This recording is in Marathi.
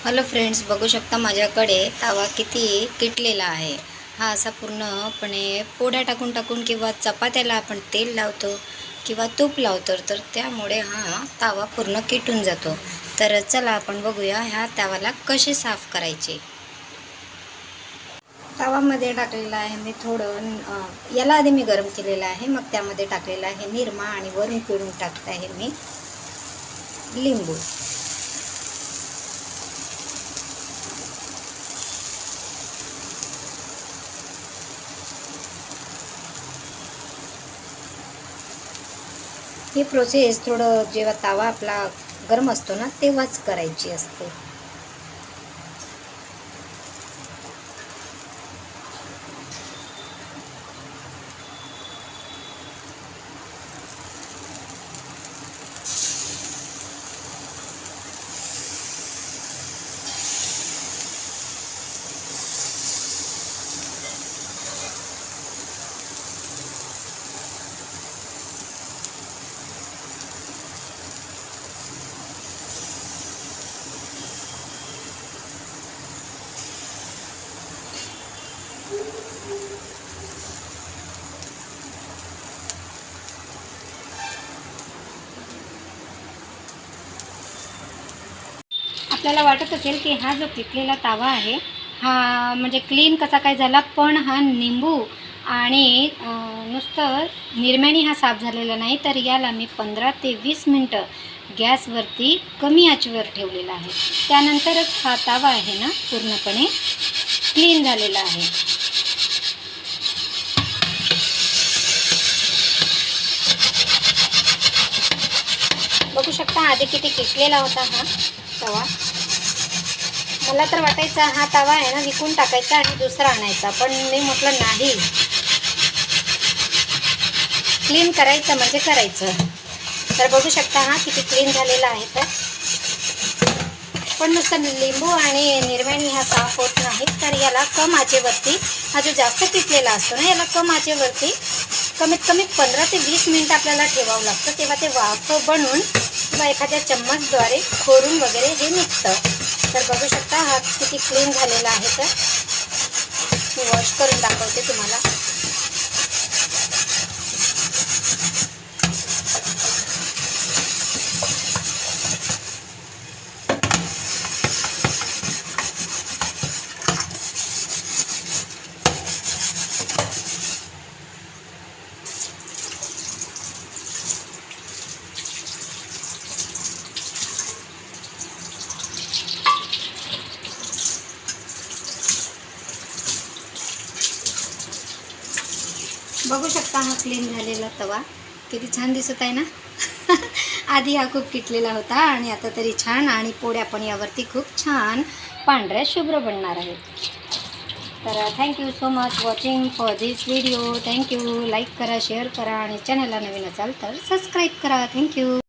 हॅलो फ्रेंड्स, बघू शकता माझ्याकडे तवा किती किटलेला आहे। हा असा पूर्णपणे पोळ्या टाकून टाकून किंवा चपात्याला आपण तेल लावतो किंवा तूप लावतो, तर त्यामुळे हा तवा पूर्ण किटून जातो। तर चला आपण बघूया ह्या तव्याला कसे साफ करायचे। तवामध्ये टाकलेला आहे मी थोडं याला आधी मी गरम केलेला आहे, मग त्यामध्ये टाकलेला आहे निरमा आणि वरून पिळून टाकत आहे मी लिंबू। ही प्रोसेस थोडं जेव्हा तवा आपला गरम असतो ना तेव्हाच करायची असते। आपल्याला वाटत असेल की हा जो पिकलेला तवा आहे हा म्हणजे क्लीन कसा काय झाला, पण हा निंबू आणि नुसतं निरम्याने हा साफ झालेला नाही, तर याला मी 15 ते 20 मिनटं गॅसवरती कमी आचेवर ठेवलेला आहे। त्यानंतरच हा तवा आहे ना पूर्णपणे क्लीन झालेला आहे। बघू शकता आधी किती किटलेला होता हा तवा। मला तर वाटायचा हा तवा आहे ना विकून टाकायचा आणि दुसरा आणायचा, पण मी म्हटलं नाही, क्लीन करायचं म्हणजे करायचं। तर बघू शकता हा किती क्लीन झालेला आहे। तर पण नुसतं लिंबू आणि निरम्याने हा साफ होत नाही, तर याला कम आचेवरती, हा जो जास्त पिकलेला असतो ना याला कम आचेवरती कमीत कमी 15 ते 20 मिनिट आपल्याला ठेवावं लागतं, तेव्हा ते वाफ बनून किंवा एखाद्या चम्मचद्वारे खोरून वगैरे हे निघतं। तर बघू शकता हा किती क्लीन झालेला आहे। तर मी वॉश करून दाखवते तुम्हाला। बघू शकता हा क्लीन झालेला तवा किती छान दिसत आहे ना। आधी हा खूप किटलेला होता आणि आता तरी छान, आणि पोळ्या पण यावरती खूप छान पांढऱ्या शुभ्र बनणार आहेत। तर thank you so much watching for this video. Thank you, like करा, शेअर करा आणि चॅनलला नवीन असाल तर सबस्क्राईब करा। थँक्यू।